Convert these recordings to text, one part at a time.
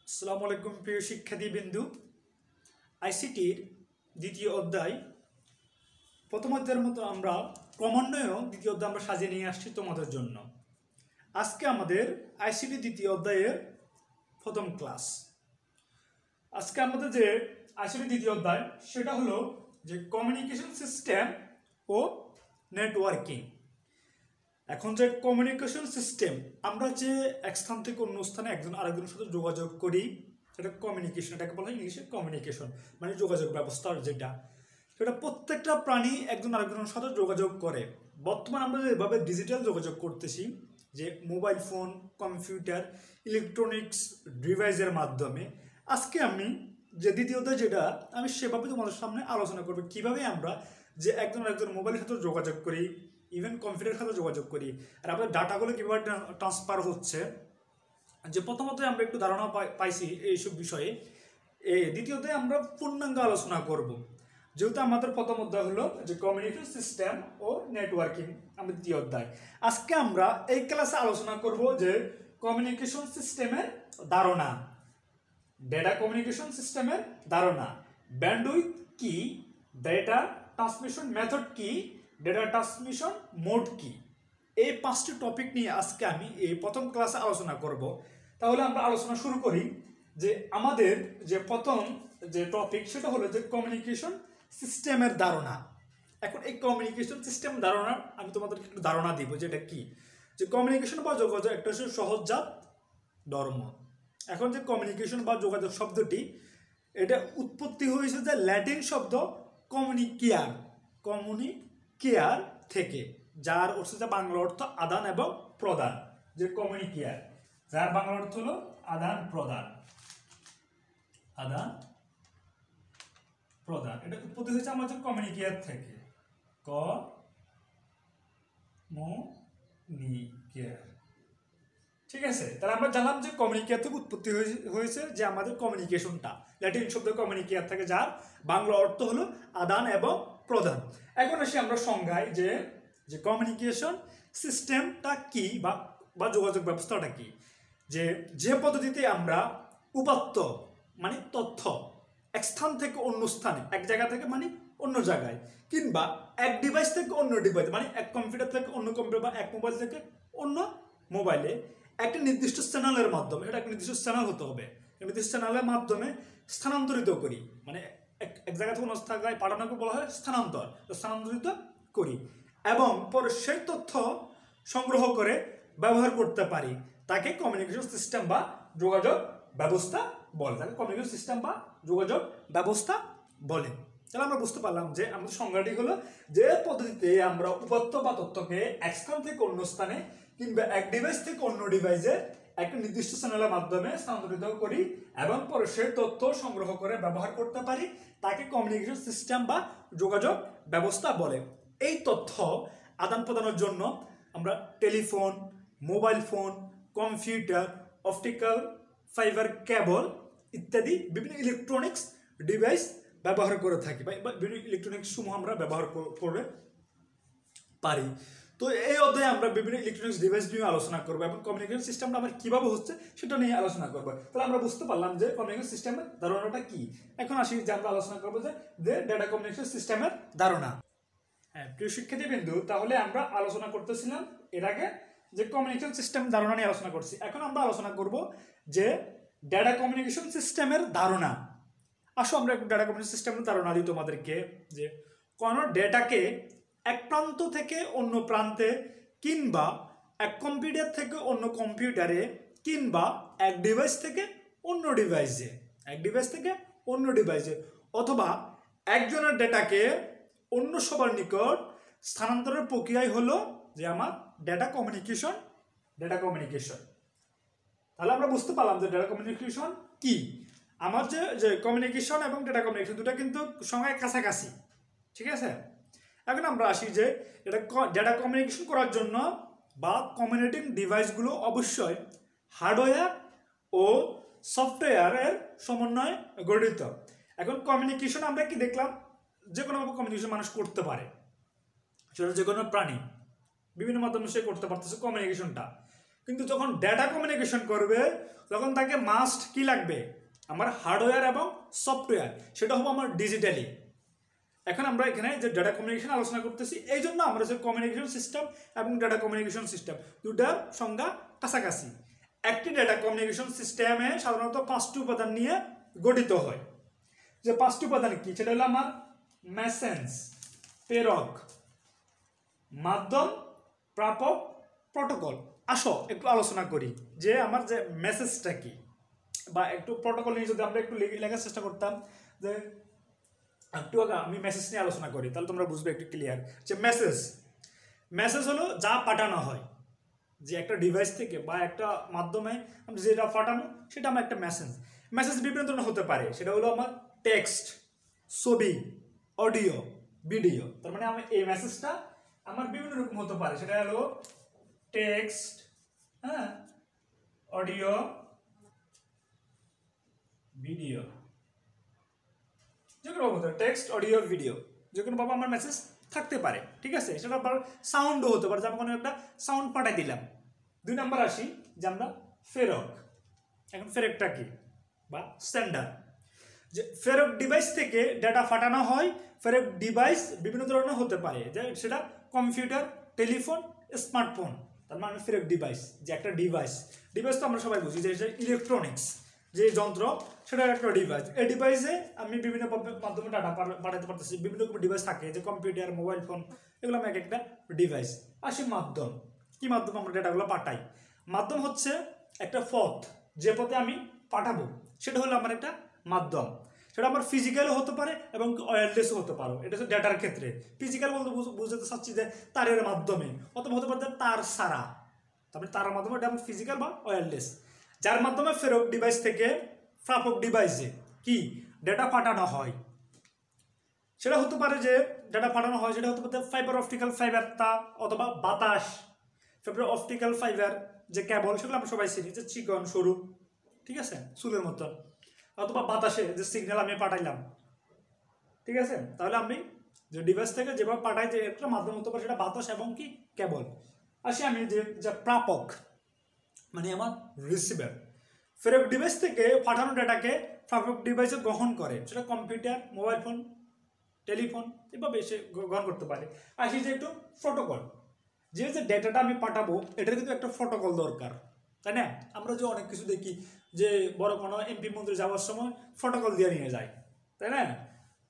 আসসালামু আলাইকুম প্রিয় শিক্ষার্থীবৃন্দু। আইসিটির দ্বিতীয় অধ্যায় প্রথম অধ্যায়ের মতো আমরা ক্রমান্বয়েও দ্বিতীয় অধ্যায় আমরা সাজিয়ে নিয়ে আসছি তোমাদের জন্য। আজকে আমাদের আইসিটি দ্বিতীয় অধ্যায়ের প্রথম ক্লাস। আজকে আমাদের যে আইসিটি দ্বিতীয় অধ্যায় সেটা হলো যে কমিউনিকেশন সিস্টেম ও নেটওয়ার্কিং। এখন যে কমিউনিকেশন সিস্টেম, আমরা যে এক স্থান থেকে অন্য স্থানে একজন আরেকজনের সাথে যোগাযোগ করি, সেটা কমিউনিকেশন। এটাকে বলা হয় ইংলিশে কমিউনিকেশন, মানে যোগাযোগ ব্যবস্থার যেটা, সেটা প্রত্যেকটা প্রাণী একজন আরেকজনের সাথে যোগাযোগ করে। বর্তমানে আমরা যেভাবে ডিজিটাল যোগাযোগ করতেছি, যে মোবাইল ফোন, কম্পিউটার, ইলেকট্রনিক্স ডিভাইসের মাধ্যমে, আজকে আমি যে দ্বিতীয় অধ্যায় যেটা আমি সেভাবে তোমাদের সামনে আলোচনা করবো কিভাবে আমরা যে একজন আরেকজন মোবাইলের সাথে যোগাযোগ করি, ইভেন কম্পিউটারের সাথে যোগাযোগ করি, আর আমাদের ডাটাগুলো কীভাবে ট্রান্সফার হচ্ছে। যে প্রথমত আমরা একটু ধারণা পাইছি এইসব বিষয়ে, দ্বিতীয়তে আমরা পূর্ণাঙ্গ আলোচনা করব। যেহেতু আমাদের প্রথম অধ্যায় হলো যে কমিউনিকেশন সিস্টেম ও নেটওয়ার্কিং, আমাদের দ্বিতীয় অধ্যায়। আজকে আমরা এই ক্লাসে আলোচনা করব যে কমিউনিকেশন সিস্টেমের ধারণা, ডেটা কমিউনিকেশন সিস্টেমের ধারণা, ব্যান্ডউইথ কি, ডেটা ট্রান্সমিশন মেথড কি, ডেটা ট্রান্সমিশন মোড কি। এই পাঁচটি টপিক নিয়ে আজকে আমি এই প্রথম ক্লাসে আলোচনা করব। তাহলে আমরা আলোচনা শুরু করি। যে আমাদের যে প্রথম যে টপিক সেটা হলো যে কমিউনিকেশন সিস্টেমের ধারণা। এখন এই কমিউনিকেশন সিস্টেম ধারণা আমি তোমাদেরকে একটু ধারণা দিব যে এটা কি। যে কমিউনিকেশন বা যোগাযোগ একটা হচ্ছে সহজজাত ধর্ম। এখন যে কমিউনিকেশন বা যোগাযোগ শব্দটি, এটা উৎপত্তি হয়েছে যে ল্যাটিন শব্দ কমিউনিকেয়ার থেকে, যার অর্থ যে বাংলা অর্থ আদান এবং প্রদান। যে কমিউনিকেয়ার, যার বাংলা অর্থ হলো আদান প্রদান, আদান প্রদান। এটা উৎপত্তি হয়েছে আমাদের কমিউনিকেয়ার থেকে, কমিউনিকেয়ার। ঠিক আছে, তাহলে আমরা জানলাম যে কমিউনিকেয়ার থেকে উৎপত্তি হয়েছে যে আমাদের কমিউনিকেশনটা, ল্যাটিন শব্দ কমিউনিকেয়ার থেকে, যার বাংলা অর্থ হলো আদান এবং প্রদান। এখন আসি আমরা সংজ্ঞায় যে কমিউনিকেশন সিস্টেমটা কি বা যোগাযোগ ব্যবস্থাটা কি। যে পদ্ধতিতে আমরা উপাত্ত মানে তথ্য এক স্থান থেকে অন্য স্থানে, এক জায়গা থেকে মানে অন্য জায়গায়, কিংবা এক ডিভাইস থেকে অন্য ডিভাইস মানে এক কম্পিউটার থেকে অন্য কম্পিউটার বা এক মোবাইল থেকে অন্য মোবাইলে একটা নির্দিষ্ট চ্যানেলের মাধ্যমে, এটা একটা নির্দিষ্ট চ্যানেল হতে হবে, নির্দিষ্ট চ্যানেলের মাধ্যমে স্থানান্তরিত করি। মানে এক জায়গা থেকে অন্য জায়গায় পাঠানোকে বলা হয় স্থানান্তরিত করি, এবং পরে সেই তথ্য সংগ্রহ করে ব্যবহার করতে পারি, তাকে কমিউনিকেশন সিস্টেম বা যোগাযোগ ব্যবস্থা বলে। তাকে কমিউনিকেশন সিস্টেম বা যোগাযোগ ব্যবস্থা বলে। তাহলে আমরা বুঝতে পারলাম যে আমাদের সংজ্ঞাটি হলো যে পদ্ধতিতে আমরা উপাত্ত বা তথ্যকে এক স্থান থেকে অন্য স্থানে কিংবা এক ডিভাইস থেকে অন্য ডিভাইসে একটা নির্দিষ্ট চ্যানেলের মাধ্যমে স্থানান্তরিত করি এবং পরে সেই তথ্য সংগ্রহ করে ব্যবহার করতে পারি, তাকে কমিউনিকেশন সিস্টেম বা যোগাযোগ ব্যবস্থা বলে। এই তথ্য আদান প্রদানের জন্য আমরা telephone, mobile phone, computer, optical fibre cable ইত্যাদি বিভিন্ন ইলেকট্রনিক্স ডিভাইস ব্যবহার করে থাকি, বা বিভিন্ন ইলেকট্রনিক্স সমূহ আমরা ব্যবহার করে পারি। তো এই অধ্যায়ে আমরা বিভিন্ন ইলেকট্রনিক্স ডিভাইস নিয়ে আলোচনা করবো এবং কমিউনিকেশন সিস্টেমটা আমার কীভাবে হচ্ছে সেটা নিয়ে আলোচনা করবো। তাহলে আমরা বুঝতে পারলাম যে কমিউনিকেশন সিস্টেমের ধারণাটা কি। এখন আসি যে আমরা আলোচনা করবো যে ডেটা কমিউনিকেশন সিস্টেমের ধারণা। হ্যাঁ প্রিয় শিক্ষার্থীবৃন্দু, তাহলে আমরা আলোচনা করতেছিলাম এর আগে যে কমিউনিকেশন সিস্টেম ধারণা নিয়ে আলোচনা করছি। এখন আমরা আলোচনা করব যে ডেটা কমিউনিকেশন সিস্টেমের ধারণা। আসো আমরা একটু ডেটা কমিউনিকেশন সিস্টেমের ধারণা দিই তোমাদেরকে। যে কোনো ডেটাকে এক প্রান্ত থেকে অন্য প্রান্তে, কিংবা এক কম্পিউটার থেকে অন্য কম্পিউটারে, কিংবা এক ডিভাইস থেকে অন্য ডিভাইসে, অথবা একজনের ডেটাকে অন্য সবার নিকট স্থানান্তরের প্রক্রিয়াই হলো যে আমার ডেটা কমিউনিকেশন। তাহলে আমরা বুঝতে পারলাম যে ডেটা কমিউনিকেশন কি। আমার যে কমিউনিকেশন এবং ডেটা কমিউনিকেশন দুটো কিন্তু সংখ্যায় কাছাকাছি, ঠিক আছে। এখন আমরা আসি যে ডেটা কমিউনিকেশন করার জন্য বা কমিউনিকেটিং ডিভাইসগুলো অবশ্যই হার্ডওয়্যার ও সফটওয়্যারের সমন্বয়ে গঠিত। এখন কমিউনিকেশন আমরা কি দেখলাম, যে কোনোভাবে কমিউনিকেশন মানুষ করতে পারে, সেটা যে কোনো প্রাণী বিভিন্ন মাধ্যমে সে করতে পারতেছে কমিউনিকেশনটা। কিন্তু যখন ডেটা কমিউনিকেশন করবে তখন তাকে মাস্ট কি লাগবে, আমার হার্ডওয়্যার এবং সফটওয়্যার, সেটা হবে আমার ডিজিটালি। এখন আমরা এখানে যে ডেটা কমিউনিকেশন আলোচনা করতেছি, এই জন্য আমরা যে কমিউনিকেশন সিস্টেম এবং ডেটা কমিউনিকেশন সিস্টেম দুটার সংজ্ঞা কাছাকাছি। একটি ডেটা কমিউনিকেশন সিস্টেমে সাধারণত 5টি উপাদান নিয়ে গঠিত হয়। যে 5টি উপাদান কি, সেটা হলো আমার মেসেঞ্জ, প্রেরক, মাধ্যম, প্রাপক, প্রটোকল। আসো একটু আলোচনা করি যে আমার যে মেসেজটা কি, বা একটু প্রটোকল নিয়ে যদি আমরা একটু লেখার চেষ্টা করতাম, যে একটু আগে আমি মেসেজ নিয়ে আলোচনা করি, তাহলে তোমরা বুঝবে একটু ক্লিয়ার। যে মেসেজ হলো যা পাঠানো হয়, যে একটা ডিভাইস থেকে বা একটা মাধ্যমে যেটা পাঠানো, সেটা আমার একটা মেসেজ বিভিন্ন ধরনের হতে পারে। সেটা হলো আমার টেক্সট, ছবি, অডিও, ভিডিও। তার মানে আমি এই মেসেজটা আমার বিভিন্ন রকম হতে পারে। সেটা হলো টেক্সট, হ্যাঁ, অডিও, ভিডিও, যে কোনো ভাবে টেক্সট, অডিও, ভিডিও, যে কোনো ভাবে আমার মেসেজ থাকতে পারে। ঠিক আছে, সেটা আবার সাউন্ডও হতে পারে, যে আমি কোনো একটা সাউন্ড পাঠাই দিলাম। 2 নম্বর আসি যে আমরা প্রেরক। এখন প্রেরকটা কি, বা সেন্ডার। যে প্রেরক ডিভাইস থেকে ডেটা পাঠানো হয়। প্রেরক ডিভাইস বিভিন্ন ধরনের হতে পারে, যে সেটা কম্পিউটার, টেলিফোন, স্মার্টফোন। তার মানে প্রেরক ডিভাইস যে একটা ডিভাইস তো আমরা সবাই বুঝি যে ইলেকট্রনিক্স যে যন্ত্র, সেটা একটা ডিভাইস। এই ডিভাইসে আমি বিভিন্ন মাধ্যমে ডাটা পাঠাতে পারতেছি। বিভিন্ন রকম ডিভাইস থাকে, যে কম্পিউটার, মোবাইল ফোন, এগুলো আমি এক একটা ডিভাইস। আসি মাধ্যম, কি মাধ্যমে আমরা ডেটাগুলো পাঠাই। মাধ্যম হচ্ছে একটা পথ, যে পথে আমি পাঠাবো, সেটা হলো আমার একটা মাধ্যম। সেটা আমার ফিজিক্যালও হতে পারে এবং ওয়্যারলেসও হতে পারে। এটা হচ্ছে ডেটার ক্ষেত্রে। ফিজিক্যাল বলতে বুঝতে চাচ্ছি যে তারের মাধ্যমে, অথবা হতে পারে তার ছাড়া। তারপরে তার মাধ্যমে এটা আমার ফিজিক্যাল বা ওয়্যারলেস। যার মাধ্যমে প্রেরক ডিভাইস থেকে প্রাপক ডিভাইসে কি ডেটা পাঠানো হয়, সেটা হতে পারে যে ডেটা পাঠানো হয় সেটা হতে পারে ফাইবার অপটিক্যাল ফাইবার, তা অথবা বাতাস, ফাইবার অপটিক্যাল ফাইবার যে কেবল, সেগুলো আমরা সবাই চিনি, যে চিকন সরু, ঠিক আছে, চুলের মতন, অথবা বাতাসে যে সিগন্যাল আমি পাঠাইলাম। ঠিক আছে, তাহলে আমি যে ডিভাইস থেকে যেভাবে পাঠাই, যে একটা মাধ্যম হতে পারে, সেটা বাতাস এবং কি কেবল। আসি আমি যে প্রাপক, মানে আমার রিসিভার। প্রেরক ডিভাইস থেকে পাঠানো ডেটাকে প্রাপক ডিভাইসে গ্রহণ করে, সেটা কম্পিউটার, মোবাইল ফোন, টেলিফোন, এভাবে সে গ্রহণ করতে পারে। আসি যে একটু প্রোটোকল, যে ডেটাটা আমি পাঠাবো, এটার কিন্তু একটা প্রোটোকল দরকার, তাই না? আমরা যে অনেক কিছু দেখি, যে বড় কোনো এমপি মন্ত্রী যাওয়ার সময় প্রোটোকল দিয়ে নিয়ে যায়, তাই না?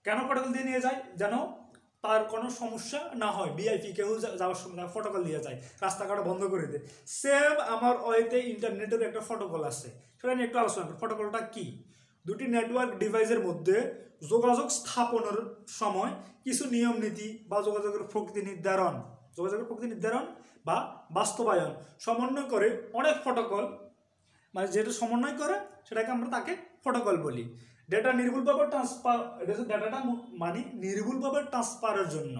কেন প্রোটোকল দিয়ে নিয়ে যায়? যেন তার কোনো সমস্যা না হয়। ভিআইপি কেউ যাওয়ার সময় প্রোটোকল দিয়ে যায়, রাস্তাঘাট বন্ধ করে দেয়। সেম আমার ওয়েতে ইন্টারনেটের একটা প্রোটোকল আছে, সেটা নিয়ে একটু আলোচনা করি। প্রোটোকলটা কি? দুটি নেটওয়ার্ক ডিভাইসের মধ্যে যোগাযোগ স্থাপনের সময় কিছু নিয়ম নীতি বা যোগাযোগের প্রকৃতি নির্ধারণ বা বাস্তবায়ন সমন্বয় করে অনেক প্রোটোকল, মানে যেটা সমন্বয় করে সেটাকে আমরা তাকে প্রোটোকল বলি। ডেটা নির্ভুলভাবে ট্রান্সফার, ডেটাটা মানে নির্ভুলভাবে ট্রান্সফারের জন্য,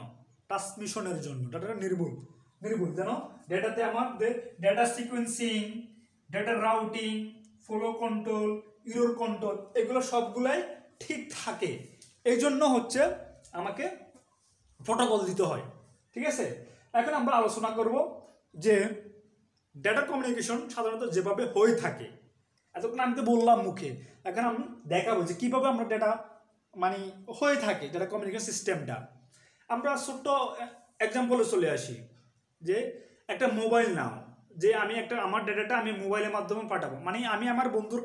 ট্রান্সমিশনের জন্য ডেটাটা নির্ভুল যেন ডেটাতে আমার data sequencing, data routing, flow control, error control, এগুলো সবগুলাই ঠিক থাকে। এই জন্য হচ্ছে আমাকে প্রোটোকল দিতে হয়। ঠিক আছে, এখন আমরা আলোচনা করব যে ডেটা কমিউনিকেশন সাধারণত যেভাবে হয়ে থাকে। এতক্ষণ আমি তো বললাম মুখে, এখন আমি দেখাবো যে কীভাবে আমরা ডেটা মানে হয়ে থাকে, ডেটা কমিউনিকেশন সিস্টেমটা। আমরা ছোট্ট এক্সাম্পলে চলে আসি, যে একটা মোবাইল নাও, যে আমি আমার ডেটাটা আমি মোবাইলের মাধ্যমে পাঠাবো, মানে আমি আমার বন্ধুর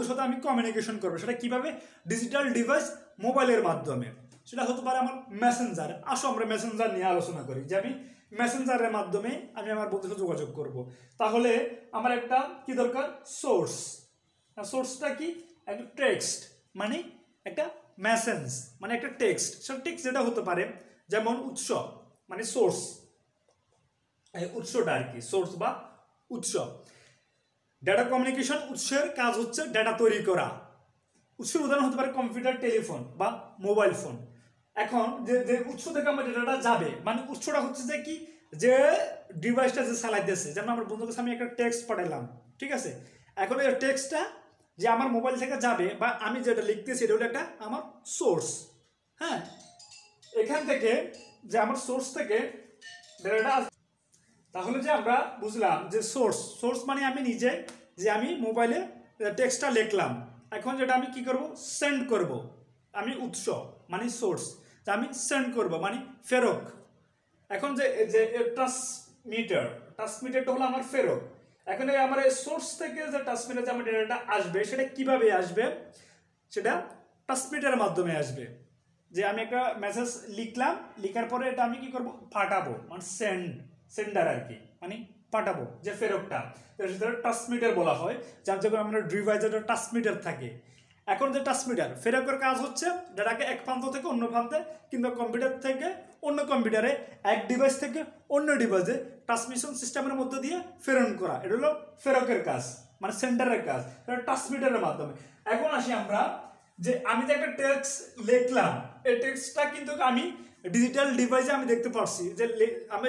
সাথে আমি কমিউনিকেশন করবো। সেটা কিভাবে? ডিজিটাল ডিভাইস, মোবাইলের মাধ্যমে। সেটা হতে পারে আমার মেসেঞ্জার। আসো আমরা মেসেঞ্জার নিয়ে আলোচনা করি, যে আমি মেসেঞ্জারের মাধ্যমে আমি আমার বন্ধুর সাথে যোগাযোগ করব। তাহলে আমার একটা কি দরকার? সোর্স। সোর্সটা কি? একটা টেক্সট, মানে একটা মেসেজ, মানে একটা টেক্সট। সেটা টেক্সট যেটা হতে পারে, যেমন উৎস, মানে সোর্স, উৎসটা আর কি, সোর্স বা উৎস। ডেটা কমিউনিকেশন উৎসের কাজ হচ্ছে ডেটা তৈরি করা। উৎসের উদাহরণ হতে পারে কম্পিউটার, টেলিফোন বা মোবাইল ফোন। এখন যে উৎস থেকে আমার ডেটাটা যাবে, মানে উৎসটা হচ্ছে যে কি, যে ডিভাইসটা যে চালাইতেছে। যেমন আমার বন্ধুর কাছে আমি একটা টেক্সট পাঠালাম, ঠিক আছে। এখন এই টেক্সটটা যে আমার মোবাইল থেকে যাবে, বা আমি যেটা লিখতেছি, এটা হলো একটা আমার সোর্স। হ্যাঁ, এখান থেকে যে আমার সোর্স থেকে ডেটাটা, তাহলে যে আমরা বুঝলাম যে সোর্স মানে আমি নিজে যে আমি মোবাইলে টেক্সটটা লিখলাম, এখন যেটা আমি কি করব, সেন্ড করব। আমি উৎস মানে সোর্স, যা আমি সেন্ড করব মানে ফেরক। এখন যে যে ট্রান্সমিটারটা হলো আমার ফেরক। এখন আমার এই সোর্স থেকে যে ট্রান্সমিটার যে আমার ডেটাটা আসবে, সেটা কিভাবে আসবে, সেটা ট্রান্সমিটারের মাধ্যমে আসবে। যে আমি একটা মেসেজ লিখলাম, লিখার পরে এটা আমি কি করব, পাঠাবো, মানে সেন্ডার আর কি, মানে পাঠাবো যে ফেরকটা, সেটা ট্রান্সমিটার বলা হয়। যার যখন আমরা ডিভাইসের ট্রান্সমিটার থাকে। এখন যে ট্রান্সমিটার ফেরকের কাজ হচ্ছে ডেটাকে এক প্রান্ত থেকে অন্য প্রান্তে কিংবা কম্পিউটার থেকে অন্য কম্পিউটারে, এক ডিভাইস থেকে অন্য ডিভাইসে ট্রান্সমিশন সিস্টেমের মধ্যে দিয়ে প্রেরণ করা। এটা হলো ফেরকের কাজ, মানে সেন্ডারের কাজ, এটা ট্রান্সমিটারের মাধ্যমে। এখন আসি আমরা যে আমি যে একটা টেক্সট লিখলাম, এই টেক্সটটা কিন্তু আমি ডিজিটাল ডিভাইসে আমি দেখতে পাচ্ছি। যে আমি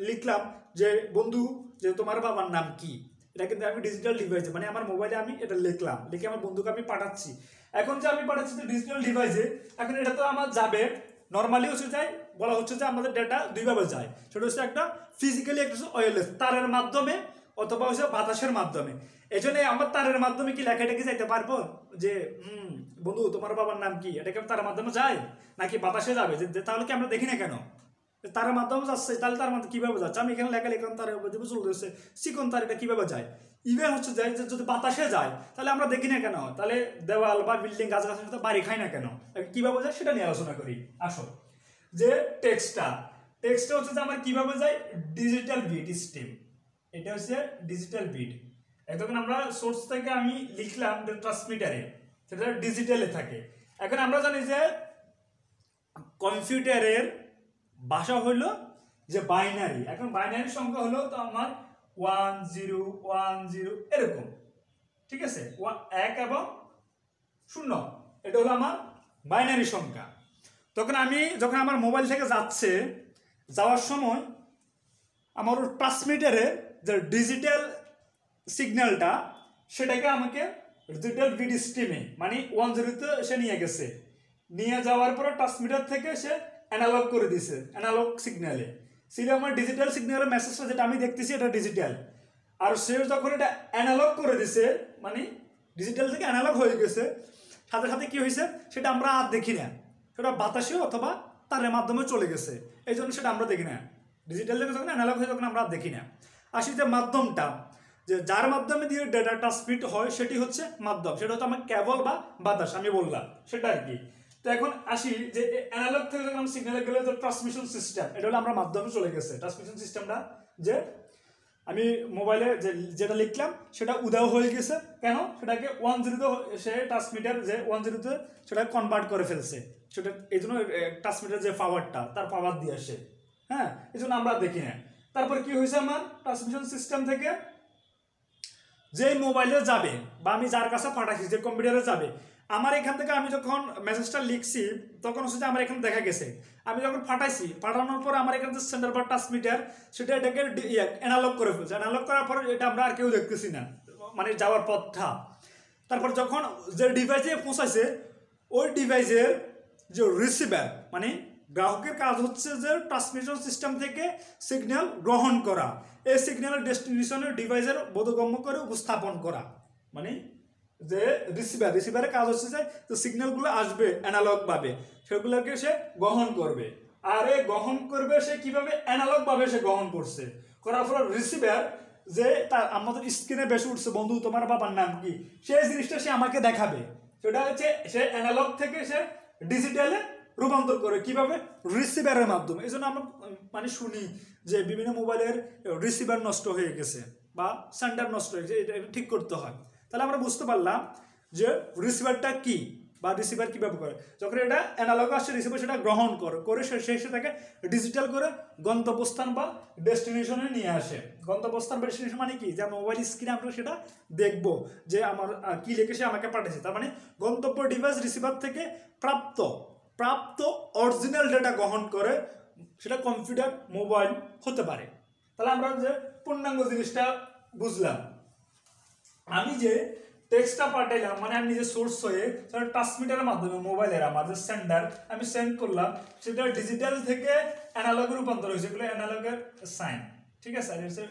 লিখলাম যে বন্ধু, যে তোমার বাবার নাম কি, এটা কিন্তু আমি ডিজিটাল ডিভাইসে মানে আমার মোবাইলে আমি এটা লিখলাম, লিখে আমার বন্ধুকে আমি পাঠাচ্ছি। এখন যে আমি পাঠাচ্ছি ডিজিটাল ডিভাইসে, এখন এটা তো আমার যাবে নর্মালি হচ্ছে যায়, বলা হচ্ছে যে আমাদের ডেটা দুইভাবে যায়। সেটা হচ্ছে একটা ফিজিক্যালি, একটা হচ্ছে ওয়্যারলেস, তারের মাধ্যমে অথবা হচ্ছে বাতাসের মাধ্যমে। এই জন্য আমার তারের মাধ্যমে কি লেখাটা কি যাইতে পারবো যে বন্ধু তোমার বাবার নাম কি, এটা কি তারের মাধ্যমে যায় নাকি বাতাসে যাবে? যে তাহলে কি আমরা দেখি না কেন? তারের মাধ্যমে যাচ্ছে, তাহলে তার মাধ্যমে কিভাবে যাচ্ছে? আমি এখানে লেখা লিখলাম তারের চলতেছে, চিকন তার, এটা কিভাবে যায়? ইভেন হচ্ছে যায় যে যদি বাতাসে যায় তাহলে আমরা দেখি না কেন? তাহলে দেওয়াল বা বিল্ডিং গাছগাছের সাথে বাড়ি খাই না কেন? কিভাবে যায় সেটা নিয়ে আলোচনা করি। আসো যে টেক্সটটা হচ্ছে যে আমার কিভাবে যায়, ডিজিটাল বিট স্ট্রিম। এটা হচ্ছে ডিজিটাল বিট। এখন আমরা সোর্স থেকে আমি লিখলাম ট্রান্সমিটারে, সেটা ডিজিটালে থাকে। এখন আমরা জানি যে কম্পিউটারের ভাষা হলো যে বাইনারি। এখন বাইনারি সংখ্যা হলো তো আমার 1 0 1 0 এরকম, ঠিক আছে, 1 এবং 0, এটা হলো আমার বাইনারি সংখ্যা। তখন আমি যখন আমার মোবাইল থেকে যাওয়ার সময় আমার ট্রান্সমিটারে যে ডিজিটাল সিগন্যালটা, সেটাকে আমাকে ডিজিটাল বিট স্ট্রিমে মানে 1 0-তে সে নিয়ে গেছে। নিয়ে যাওয়ার পরে ট্রান্সমিটার থেকে সে অ্যানালগ করে দিছে, অ্যানালগ সিগন্যালে ছিল আমার ডিজিটাল সিগন্যালের মেসেজটা যেটা আমি দেখতেছি এটা ডিজিটাল। আর সে যখন এটা অ্যানালগ করে দিছে, মানে ডিজিটাল থেকে অ্যানালগ হয়ে গেছে, সাথে সাথে কি হয়েছে সেটা আমরা আর দেখি না, সেটা বাতাসে অথবা তারের মাধ্যমে চলে গেছে, এই জন্য সেটা আমরা দেখি না। ডিজিটাল থেকে যখন অ্যানালগ হয়ে তখন আমরা আর দেখি না। আসি যে মাধ্যমটা, যে যার মাধ্যমে দিয়ে ডেটা ট্রান্সমিট হয় সেটি হচ্ছে মাধ্যম, সেটা হচ্ছে আমার কেবল বা বাতাস, আমি বললাম সেটা আর কি। তো এখন আসি যে অ্যানালগ থেকে যখন সিগন্যালে গেলে যে ট্রান্সমিশন সিস্টেম, এটা হলো আমরা মাধ্যমে চলে গেছে। ট্রান্সমিশন সিস্টেমটা যে আমি মোবাইলে যেটা লিখলাম সেটা উদাও হয়ে গেছে, কেন? সেটাকে 1 0-তে সে ট্রান্সমিটার যে 1 0-তে সেটা কনভার্ট করে ফেলছে, সেটা এই জন্য ট্রান্সমিটার যে পাওয়ারটা, তার পাওয়ার দিয়ে আসে, হ্যাঁ, এই জন্য আমরা দেখি না। তারপর কি হয়েছে, আমার ট্রান্সমিশন সিস্টেম থেকে যে মোবাইলে যাবে বা আমি যার কাছে পাঠাচ্ছি, যে কম্পিউটারে যাবে, আমার এখান থেকে আমি যখন মেসেজটা লিখছি তখন হচ্ছে যে আমার এখানে দেখা গেছে, আমি যখন পাঠাইছি, পাঠানোর পর আমার এখানে যে সেন্টার বা ট্রান্সমিটার সেটা এটাকে অ্যানালগ করে ফেলছে। অ্যানালগ করার পর এটা আমরা আর কেউ দেখতেছি না, মানে যাওয়ার পথটা। তারপর যখন যে ডিভাইসে পৌঁছাইছে, ওই ডিভাইসের যে রিসিভার, মানে গ্রাহকের কাজ হচ্ছে যে ট্রান্সমিশন সিস্টেম থেকে সিগন্যাল গ্রহণ করা, এই সিগন্যালের ডেস্টিনেশনের ডিভাইসের বোধগম্য করে উপস্থাপন করা। মানে যে রিসিভারের কাজ হচ্ছে যে সিগন্যালগুলো আসবে অ্যানালগ ভাবে, সেগুলোকে সে গ্রহণ করবে। আর এই গ্রহণ করবে সে কিভাবে? অ্যানালগ ভাবে সে গ্রহণ করছে, করার পর রিসিভার যে তার আমাদের স্ক্রিনে বেশি উঠছে, বন্ধু তোমার বাবার নাম কি, সেই জিনিসটা সে আমাকে দেখাবে। সেটা হচ্ছে সে অ্যানালগ থেকে সে ডিজিটালে রূপান্তর করে, কিভাবে? রিসিভারের মাধ্যমে। এই জন্য আমরা মানে শুনি যে বিভিন্ন মোবাইলের রিসিভার নষ্ট হয়ে গেছে বা সেন্টার নষ্ট হয়ে গেছে, এটা ঠিক করতে হয়। তাহলে আমরা বুঝতে পারলাম যে রিসিভারটা কি বা রিসিভার কিভাবে করে। যখন এটা অ্যানালগ আসছে, রিসিভার সেটা গ্রহণ করে সে তাকে ডিজিটাল করে গন্তব্যস্থান বা ডেস্টিনেশনে নিয়ে আসে। গন্তব্যস্থান বা ডেস্টিনেশন মানে কি? যে মোবাইল স্ক্রিনে আমরা সেটা দেখবো যে আমার কি লিখে সে আমাকে পাঠিয়েছে। তার মানে গন্তব্য ডিভাইস রিসিভার থেকে প্রাপ্ত অরিজিনাল ডেটা গ্রহণ করে, সেটা কম্পিউটার, মোবাইল হতে পারে। তাহলে আমরা যে পূর্ণাঙ্গ জিনিসটা বুঝলাম, আমি যে টেক্সটটা পাঠাইলাম মানে আমি নিজে সোর্স হয়ে সেটা ট্রান্সমিটারের মাধ্যমে মোবাইলের আমাদের সেন্ডার আমি সেন্ড করলাম, সেটা ডিজিটাল থেকে অ্যানালগে রূপান্তর হয়েছে, এগুলো অ্যানালগের সাইন। ঠিক আছে, আর হচ্ছে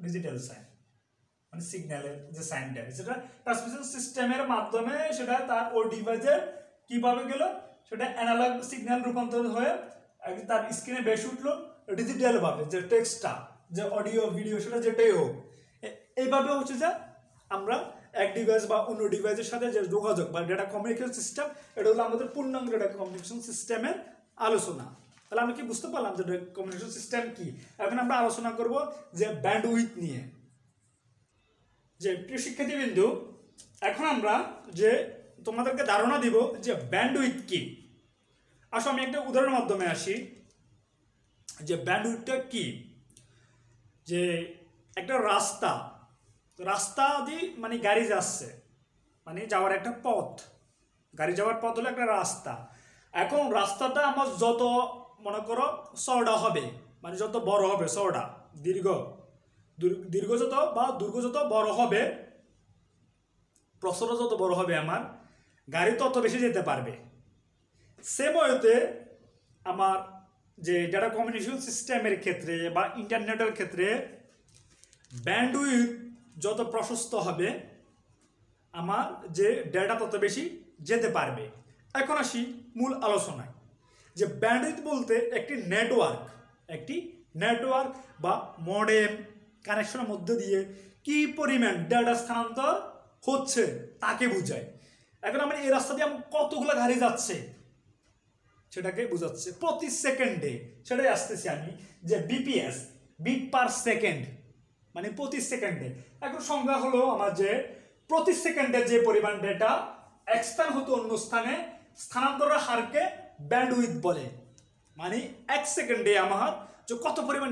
ডিজিটাল সাইন মানে সিগন্যালের যে সাইনটা সেটা ট্রান্সমিশন সিস্টেমের মাধ্যমে সেটা তার ওই ডিভাইসের কিভাবে গেল সেটা অ্যানালগ সিগন্যাল রূপান্তরিত হয়ে তার স্ক্রিনে বেশি উঠলো ডিজিটাল ভাবে, যে টেক্সটটা যে অডিও ভিডিও সেটা যেটাই হোক। এইভাবে হচ্ছে যে আমরা এক ডিভাইস বা অন্য ডিভাইসের সাথে যে যোগাযোগ বা ডেটা কমিউনিকেশন সিস্টেম, এটা হলো আমাদের পূর্ণাঙ্গ ডেটা কমিউনিকেশন সিস্টেমের আলোচনা। তাহলে আমরা কি বুঝতে পারলাম যে ডেটা কমিউনিকেশন সিস্টেম কি। এখন আমরা আলোচনা করব যে ব্যান্ডউইথ নিয়ে। যে প্রিয় শিক্ষার্থীবৃন্দু, এখন আমরা যে তোমাদেরকে ধারণা দিব যে ব্যান্ডউইথ কি। আসো আমি একটা উদাহরণের মাধ্যমে আসি যে ব্যান্ডউইথটা কি। যে একটা রাস্তা দিয়ে মানে গাড়ি যাচ্ছে, মানে যাওয়ার একটা পথ, গাড়ি যাওয়ার পথ হলো একটা রাস্তা। এখন রাস্তাটা আমার যত মনে করো চওড়া হবে, মানে যত বড় হবে, চওড়া দীর্ঘ যত বা দুর্গ যত বড় হবে, প্রস্থ যত বড় হবে, আমার গাড়ি তত বেশি যেতে পারবে। সেম ওয়েতে আমার যে ডেটা কমিউনিকেশন সিস্টেমের ক্ষেত্রে বা ইন্টারনেটের ক্ষেত্রে ব্যান্ডউইথ যত প্রশস্ত হবে, আমার যে ডেটা তত বেশি যেতে পারবে। এখন আসি মূল আলোচনায়। যে ব্যান্ডউইথ বলতে একটি নেটওয়ার্ক বা মডেম কানেকশনের মধ্যে দিয়ে কি পরিমাণ ডেটা স্থানান্তর হচ্ছে তাকে বোঝায়। এখন আমরা এই রাস্তা দিয়ে কতগুলো গাড়ি যাচ্ছে সেটাকে বোঝাচ্ছে প্রতি সেকেন্ডে। সেটাই আসতেছি আমি যে বিপিএস, বিট পার সেকেন্ড, মানে প্রতি সেকেন্ডে। এখন সংজ্ঞা হলো আমার যে প্রতি সেকেন্ডে যে পরিমাণ ডেটা এক স্থান হতে অন্য স্থানে স্থানান্তরের হারকে ব্যান্ডউইথ বলে। মানে এক সেকেন্ডে আমার যে কত পরিমাণ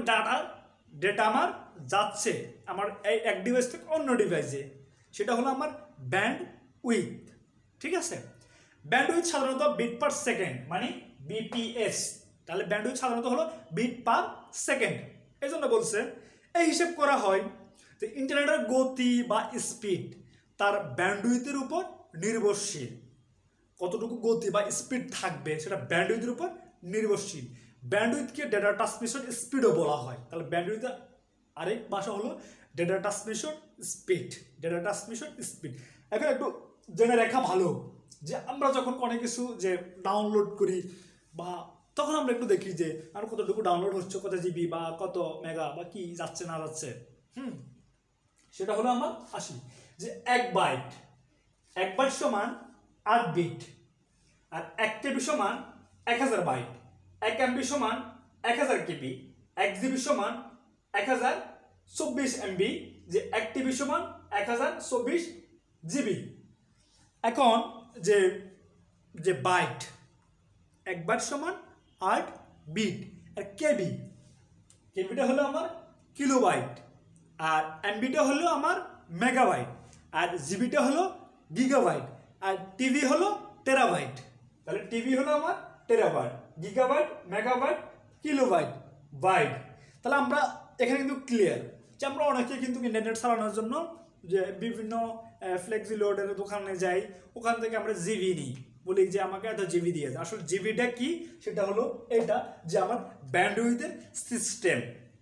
ডেটা আমার যাচ্ছে আমার এই এক ডিভাইস থেকে অন্য ডিভাইসে, সেটা হলো আমার ব্যান্ডউইথ। ঠিক আছে, ব্যান্ডউইথ সাধারণত বিট পার সেকেন্ড মানে বিপিএস। তাহলে ব্যান্ডউইথ সাধারণত হলো বিট পার সেকেন্ড। এই জন্য বলছে এই হিসেব করা হয় যে ইন্টারনেটের গতি বা স্পিড তার ব্যান্ডউইথের উপর নির্ভরশীল। কতটুকু গতি বা স্পিড থাকবে সেটা ব্যান্ডউইথের উপর নির্ভরশীল। ব্যান্ডউইথকে ডেটা ট্রান্সমিশন স্পিডও বলা হয়। তাহলে ব্যান্ডউইথের আরেক ভাষা হলো ডেটা ট্রান্সমিশন স্পিড। এখন একটু জেনে রাখা ভালো যে আমরা যখন কোনো কিছু যে ডাউনলোড করি বা তখন আমরা একটু দেখি যে আর কতটুকু ডাউনলোড হচ্ছে, কত জিবি বা কত মেগা বা কি যাচ্ছে না যাচ্ছে। সেটা হলো আমার আসি যে এক বাইট সমান 8 বিট, আর 1 কেবি সমান 1000 বাইট, 1 এমবি সমান 1000 কেবি, 1 জিবি সমান 1024 এমবি, যে 1 টিবি সমান 1024 জিবি। এখন যে বাইট, 1 বাইট সমান 8 বিট, আর কেবিটা হলো আমার কিলোবাইট, আর এমবিটা হলো আমার মেগাবাইট, আর জিবিটা হলো গিগাবাইট, আর টিভি হলো টেরাবাইট। তাহলে টিভি হলো আমার terabyte, gigabyte, megabyte, kilobyte, byte. তাহলে আমরা এখানে কিন্তু ক্লিয়ার যে আমরা অনেকে কিন্তু ইন্টারনেট চালানোর জন্য যে বিভিন্ন ফ্লেক্সি লোডের দোকানে যাই, ওখান থেকে আমরা জিবি নিই, বলি যে আমাকে এত জিবি দিয়ে দেয়। আসলে জিবিটা কি সেটা হলো এটা যে আমার ব্যান্ডউইথের সিস্টেম।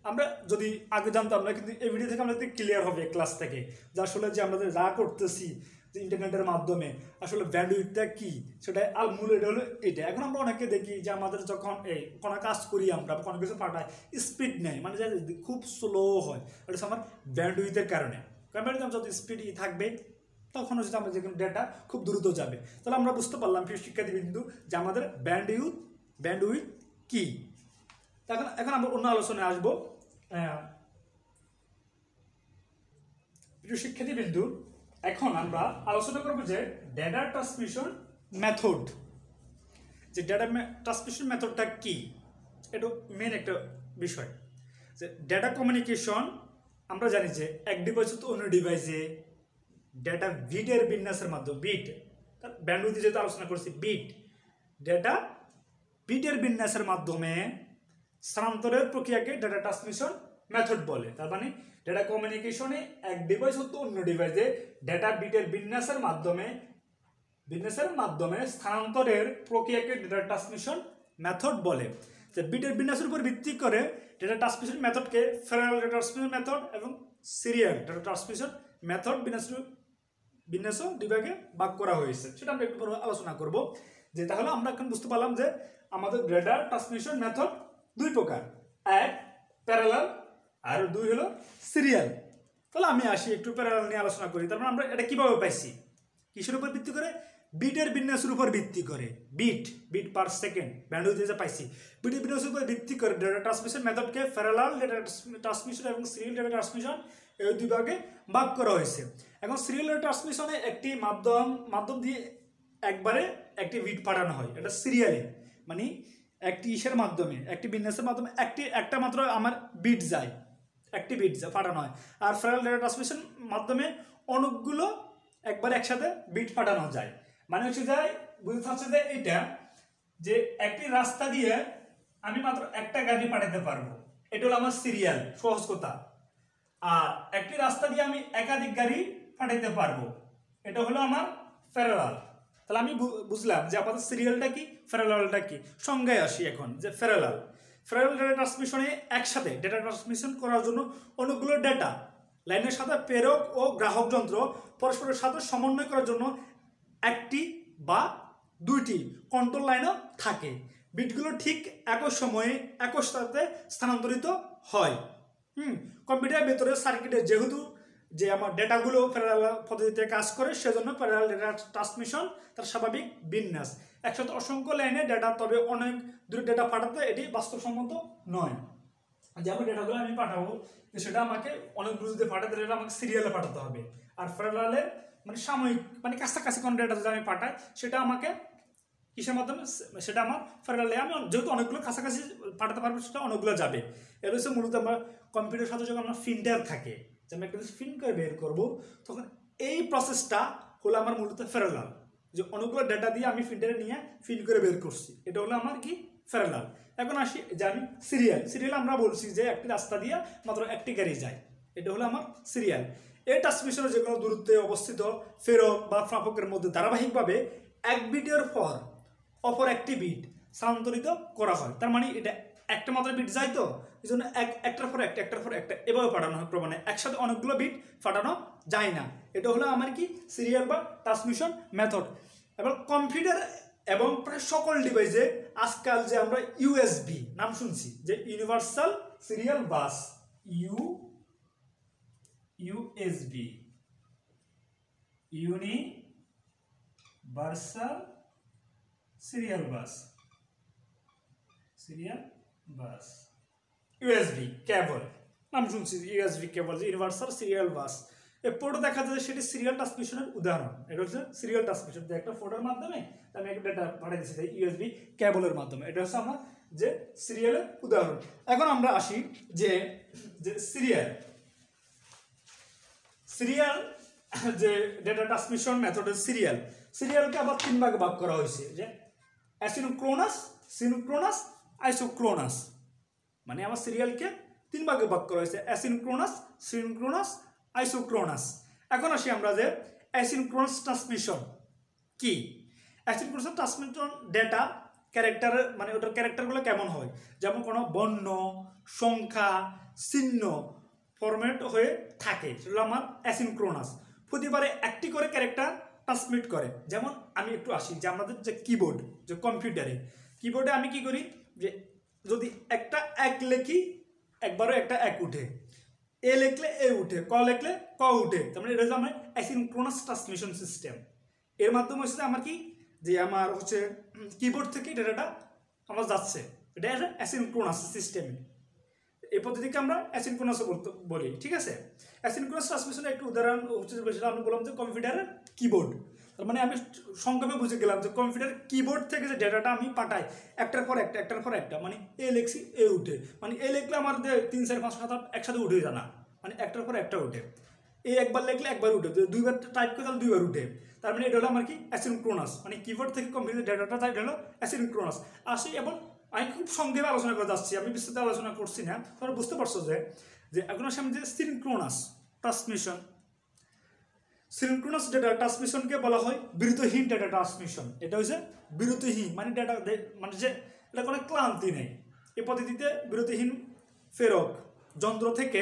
আমরা যদি আগে জানতাম না, কিন্তু এই ভিডিও থেকে আমরা ক্লিয়ার হবে ক্লাস থেকে যে আসলে যে আমরা যা করতেছি যে ইন্টারনেটের মাধ্যমে আসলে ব্যান্ডউইথটা কি, সেটা মূল এটা হলো এটা। এখন আমরা অনেকে দেখি যে আমাদের যখন এই কোনো কাজ করি আমরা কোনো কিছু পাঠাই, স্পিড নেয়, মানে খুব স্লো হয়, এটা হচ্ছে আমার ব্যান্ডউইথের কারণে। কারণ যত স্পিড থাকবে তখন হচ্ছে আমাদের যে কোনো ডেটা খুব দ্রুত যাবে। তাহলে আমরা বুঝতে পারলাম প্রিয় শিক্ষার্থীবৃন্দু যে আমাদের ব্যান্ডউইথ কি। এখন আমরা অন্য আলোচনায় আসবো। প্রিয় শিক্ষার্থীবৃন্দু, এখন আমরা আলোচনা করবো যে ডেটা ট্রান্সমিশন মেথড। যে ডেটা ট্রান্সমিশন মেথডটা কি, এটা মেন একটা বিষয়। যে ডেটা কমিউনিকেশন আমরা জানি যে এক ডিভাইস তো অন্য ডিভাইসে ডেটা বিটের বিন্যাসের মাধ্যমে, ব্যান্ডউইথে যেহেতু আলোচনা করছি ডেটা বিটের বিন্যাসের মাধ্যমে স্থানান্তরের প্রক্রিয়াকে ডেটা ট্রান্সমিশন মেথড বলে। তার মানে ডেটা কমিউনিকেশনে এক ডিভাইস হতো অন্য ডিভাইসে ডেটা বিটের বিন্যাসের মাধ্যমে স্থানান্তরের প্রক্রিয়াকে ডেটা ট্রান্সমিশন মেথড বলে। যে বিটের বিন্যাসের উপর ভিত্তি করে ডেটা ট্রান্সমিশন মেথডকে প্যারালাল ডেটা ট্রান্সমিশন মেথড এবং সিরিয়াল ডেটা ট্রান্সমিশন মেথড বিন্যাস বিভাগে ভাগ করা হয়েছে। সেটা আমরা একটু পরে আলোচনা করব। যে তাহলে আমরা এখন বুঝতে পারলাম যে আমাদের ডেটা ট্রান্সমিশন মেথড দুই প্রকার, এক প্যারালাল আর দুই হলো সিরিয়াল। তাহলে আমি আসি একটু প্যারালাল নিয়ে আলোচনা করি। তারপর আমরা এটা কিভাবে পাইছি, কিসের উপর ভিত্তি করে, বিটের বিন্যাসের উপর ভিত্তি করে, বিট পার সেকেন্ড ব্যান্ডউইথ পাইছি। বিটের বিন্যাসের উপর ভিত্তি করে ডেটা ট্রান্সমিশন মেথডকে প্যারালাল ডেটা ট্রান্সমিশন এবং সিরিয়াল ডেটা ট্রান্সমিশন এই দুই ভাগে ভাগ করা হয়েছে। এখন সিরিয়াল ডেটা ট্রান্সমিশনে একটি মাধ্যম দিয়ে একবারে একটি বিট পাঠানো হয়, এটা সিরিয়ালে, মানে একটি ইসের মাধ্যমে, একটি বিন্যাসের মাধ্যমে একটা মাত্র আমার বিট যায়, একটি বিট পাঠানো হয়। আর প্যারালাল ডেটা ট্রান্সমিশন মাধ্যমে অনেকগুলো একবার একসাথে বিট পাঠানো যায়। মানে হচ্ছে যে বুঝতে পারছে যে এটা যে একটি রাস্তা দিয়ে আমি মাত্র একটা গাড়ি পাঠাতে পারবো, এটা হলো আমার সিরিয়াল, সহজ কথা। আর একটি রাস্তা দিয়ে আমি একাধিক গাড়ি পাঠাতে পারবো, এটা হলো আমার প্যারালাল। তাহলে আমি বুঝলাম যে আমাদের সিরিয়ালটা কি, প্যারালালটা কি। সংজ্ঞায় আসি এখন যে প্যারালাল ডেটা ট্রান্সমিশনে একসাথে ডেটা ট্রান্সমিশন করার জন্য অনেকগুলো ডেটা লাইনের সাথে প্রেরক ও গ্রাহক যন্ত্র পরস্পরের সাথে সমন্বয় করার জন্য একটি বা দুইটি কন্ট্রোল লাইনও থাকে। বিটগুলো ঠিক একই সময়ে একই সাথে স্থানান্তরিত হয়। কম্পিউটারের ভেতরে সার্কিটে যেহেতু যে আমার ডেটাগুলো প্যারালাল পদ্ধতিতে কাজ করে, সেজন্য প্যারালাল ডেটা ট্রান্সমিশন তার স্বাভাবিক বিন্যাস। একসাথে অসংখ্য লাইনে ডেটা, তবে অনেক দূর ডেটা পাঠাতে এটি বাস্তবসম্মত নয়। যেমন ডেটাগুলো আমি পাঠাবো সেটা আমাকে অনেক দূর যদি পাঠাতে, এটা আমাকে সিরিয়ালে পাঠাতে হবে। আর প্যারালালে মানে সাময়িক, মানে কাছাকাছি কোনো ডেটা যদি আমি পাঠাই, সেটা আমাকে কিসের মাধ্যমে, সেটা আমার প্যারালালে আমি যেহেতু অনেকগুলো কাছাকাছি পাঠাতে পারবো, সেটা অনেকগুলো যাবে। এর হচ্ছে মূলত আমরা কম্পিউটারের সাথে যখন আমার প্রিন্টার থাকে, যে আমি একটা প্রিন্ট করে বের করবো, তখন এই প্রসেসটা হলো আমার মূলত প্যারালাল। যে অনেকগুলো ডেটা দিয়ে আমি প্রিন্টারে নিয়ে প্রিন্ট করে বের করছি, এটা হলো আমার কি প্যারালাল। এখন আসি যে আমি সিরিয়াল আমরা বলছি যে একটি রাস্তা দিয়ে মাত্র একটি গাড়ি যায়, এটা হলো আমার সিরিয়াল। এই ট্রান্সমিশনের যে কোনো দূরত্বে অবস্থিত ফেরক বা প্রাপকের মধ্যে ধারাবাহিকভাবে এক বিটের পর অপর একটি বিট স্থানান্তরিত করা হয়। তার মানে এটা একটা মাত্র বিট যায়, তো এই জন্য একটার পর একটা এভাবে পাঠানো হয় ক্রমে, একসাথে অনেকগুলো বিট পাঠানো যায় না। এটা হলো আমার কি সিরিয়াল বা ট্রান্সমিশন মেথড। এবং কম্পিউটার এবং প্রায় সকল ডিভাইসে আজকাল যে আমরা ইউএসবি নাম শুনছি, যে universal serial bus, USB, universal serial bus, USB কেবল নাম শুনছি, ইউএসবি কেবল, ইউনিভার্সাল সিরিয়াল বাস। এই ফটো দেখা যায় সেটি সিরিয়াল ট্রান্সমিশনের উদাহরণ। এটা হচ্ছে সিরিয়াল ট্রান্সমিশন, একটা ফটোর মাধ্যমে আমি একটা ডেটা পাঠিয়ে দিচ্ছি ইউএসবি কেবলের মাধ্যমে, এটা হচ্ছে আমার যে সিরিয়ালের উদাহরণ। এখন আমরা আসি যে সিরিয়াল যে ডেটা ট্রান্সমিশন মেথডের সিরিয়ালকে আবার তিন ভাগে ভাগ করা হয়েছে, যে অ্যাসিনক্রোনাস, সিনক্রোনাস, আইসোক্রোনাস। মানে আমার সিরিয়ালকে তিন ভাগে ভাগ করা হয়েছে, অ্যাসিনক্রোনাস, সিনক্রোনাস, আইসোক্রোনাস। এখন আসি আমরা যে অ্যাসিনক্রোনাস ট্রান্সমিশন কি। অ্যাসিনক্রোনাস ট্রান্সমিশন ডেটা ক্যারেক্টার, মানে ওটার ক্যারেক্টারগুলো কেমন হয়, যেমন কোনো বর্ণ, সংখ্যা, চিহ্ন ফরম্যাট হয়ে থাকে, সেগুলো আমার অ্যাসিনক্রোনাস। প্রতিবারে একটি করে ক্যারেক্টার ট্রান্সমিট করে। যেমন আমি একটু আসি যে আমাদের যে কিবোর্ড, যে কিবোর্ডে আমি কি করি, যে যদি একটা এক লেখি, একবারও একটা এক উঠে, এ লিখলে এ উঠে, ক লিখলে ক উঠে। তার মানে এটা হচ্ছে আমার অ্যাসিনক্রোনাস ট্রান্সমিশন সিস্টেম। এর মাধ্যমে হচ্ছে আমার কি, যে আমার হচ্ছে কিবোর্ড থেকে ডেটাটা আমার যাচ্ছে, এটা অ্যাসিনক্রোনাস সিস্টেম। এই পদ্ধতিকে আমরা অ্যাসিনক্রোনাসও বলি, ঠিক আছে। অ্যাসিনক্রোনাস ট্রান্সমিশনের একটু উদাহরণ হচ্ছে, আমি বললাম যে কম্পিউটারের কিবোর্ড। তার মানে আমি সংক্ষেপে বুঝে গেলাম যে কম্পিউটার কিবোর্ড থেকে যে ডেটাটা আমি পাঠাই একটার পর একটা, মানে এ লিখছি এ উঠে, মানে এ লিখলে আমার 3, 4, 5, 7, 8 একসাথে উঠে যায় না, মানে একটার পর একটা উঠে। এ একবার লিখলে একবার উঠে, দুইবার টাইপ করে তাহলে দুইবার উঠে। তার মানে এটা হলো আমার কি অ্যাসিনক্রোনাস, মানে কিবোর্ড থেকে কম্পিউটার ডেটাটা যায়, এটা হলো অ্যাসিনক্রোনাস। আসি এবং আমি খুব সংক্ষেপে আলোচনা করে যাচ্ছি, আমি বিস্তারিত আলোচনা করছি না, তোমরা বুঝতে পারছো যে এখন আসে আমি যে সিনক্রোনাস ট্রান্সমিশন। সিনক্রোনাস ডেটা ট্রান্সমিশনকে বলা হয় বিরতিহীন ডেটা ট্রান্সমিশন। এটা হচ্ছে বিরতিহীন, মানে ডেটা, মানে যে এটা কোনো ক্লান্তি নেই, এই পদ্ধতিতে বিরতিহীন প্রেরক যন্ত্র থেকে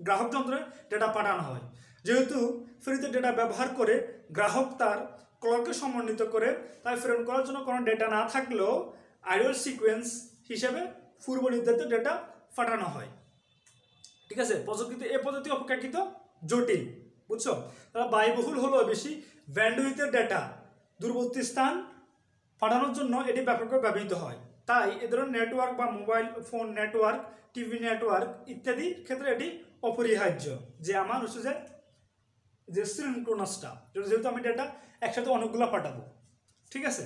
গ্রাহক যন্ত্রে ডেটা পাঠানো হয়। যেহেতু ফ্রিতে ডেটা ব্যবহার করে গ্রাহক তার ক্লককে সমন্বিত করে তাই প্রেরণ করার জন্য কোনো ডেটা না থাকলেও আইডল সিকোয়েন্স হিসেবে পূর্ব নির্ধারিত ডেটা পাঠানো হয়। ঠিক আছে, প্রযুক্তিতে এই পদ্ধতি অপেক্ষাকৃত জটিল, বুঝছো? তারা ব্যয়বহুল হলেও বেশি ব্যান্ডউইথের ডেটা দূরবর্তী স্থান পাঠানোর জন্য এটি ব্যাপকভাবে ব্যবহৃত হয়। তাই এ ধরনের নেটওয়ার্ক বা mobile phone network, TV network ইত্যাদির ক্ষেত্রে এটি অপরিহার্য যে আমার হচ্ছে যে সিনক্রোনাসটা, যেহেতু আমি ডেটা একসাথে অনেকগুলো পাঠাবো। ঠিক আছে,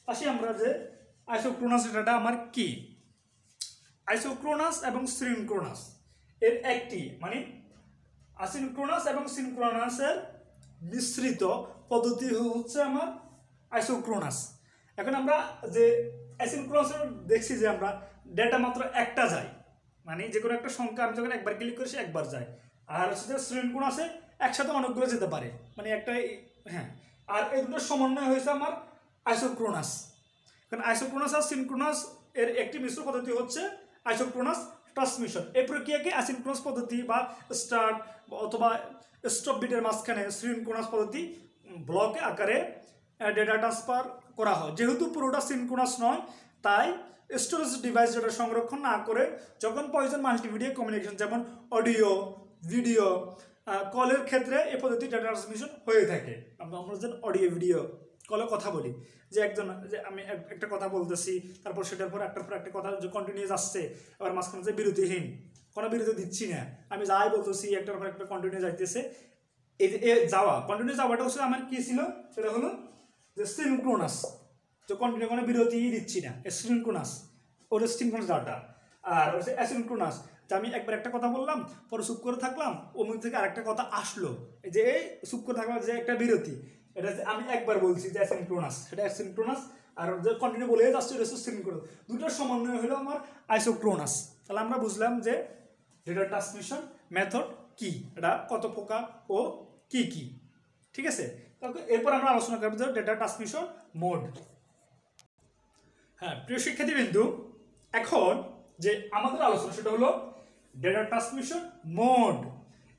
আসি আমরা যে আইসোক্রোনাস ডেটাটা আমার কি। আইসোক্রোনাস এবং সিনক্রোনাস এর একটি মানে আসিনক্রোনাস এবং সিনক্রোনাসের মিশ্রিত পদ্ধতি হচ্ছে আমার আইসোক্রোনাস। এখন আমরা যে অ্যাসিনক্রোনাসের দেখছি যে আমরা ডেটা মাত্র একটা যায়, মানে যে কোনো একটা সংখ্যা আমি যখন একবার ক্লিক করি সে একবার যায়। আর হচ্ছে যে সিনক্রোনাসে একসাথে অনেকগুলো যেতে পারে, মানে একটা, হ্যাঁ। আর এই দুটোর সমন্বয় হয়েছে আমার আইসোক্রোনাস। কারণ আইসোক্রোনাস আর সিনক্রোনাস এর একটি মিশ্র পদ্ধতি হচ্ছে আইসোক্রোনাস ট্রান্সমিশন। এই প্রক্রিয়াকে আসিনক্রোনাস পদ্ধতি বা স্টার্ট অথবা স্টপ বিটের মাঝখানে সিনক্রোনাস পদ্ধতি ব্লকে আকারে ডেটা ট্রান্সফার করা হয়। যেহেতু পুরোটা সিনক্রোনাস নয় তাই স্টোরেজ ডিভাইস ডেটা সংরক্ষণ না করে যখন প্রয়োজন মাল্টিমিডিয়া কমিউনিকেশন যেমন অডিও ভিডিও কলের ক্ষেত্রে এই পদ্ধতি ডেটা ট্রান্সমিশন হয়ে থাকে। আমরা যেন অডিও ভিডিও কলে কথা বলি, যে আমি একটা কথা বলতেছি, তারপর সেটার পর একটার পর একটা কথা যে কন্টিনিউস আসছে, আবার মাঝখানে যে বিরতিহীন, কোনো বিরতি দিচ্ছি না, আমি যাই বলতেছি একটার পর একটা কন্টিনিউ যাইতেছে। এই যে যাওয়া কন্টিনিউ যাওয়াটা হচ্ছে আমার কি ছিল, সেটা হলো যে সিনক্রোনাস, যে কন্টিনিউ কোনো বিরতি দিচ্ছি না, সিনক্রোনাস ওটা সিনক্রোনাস ডাটা। আর হচ্ছে অ্যাসিনক্রোনাস, যে আমি একবার একটা কথা বললাম পরে চুপ করে থাকলাম, ওর মধ্যে থেকে আরেকটা কথা আসলো, এই যে এই চুপ করে থাকলাম যে একটা বিরতি, এটা আমি একবার বলছি যে অ্যাসিনক্রোনাস, সেটা অ্যাসিনক্রোনাস। আর যে কন্টিনিউ বলে যাচ্ছে এটা হচ্ছে সিনক্রোনাস। দুটোর সমন্বয় হলো আমার আইসোক্রোনাস। তাহলে আমরা বুঝলাম যে ডেটা ট্রান্সমিশন মেথড কি, এটা কত প্রকার ও কি কি। ঠিক আছে, তারপর এরপর আমরা আলোচনা করবো যে ডেটা ট্রান্সমিশন মোড। হ্যাঁ প্রিয় শিক্ষার্থীবৃন্দু, এখন যে আমাদের আলোচনা সেটা হলো ডেটা ট্রান্সমিশন মোড।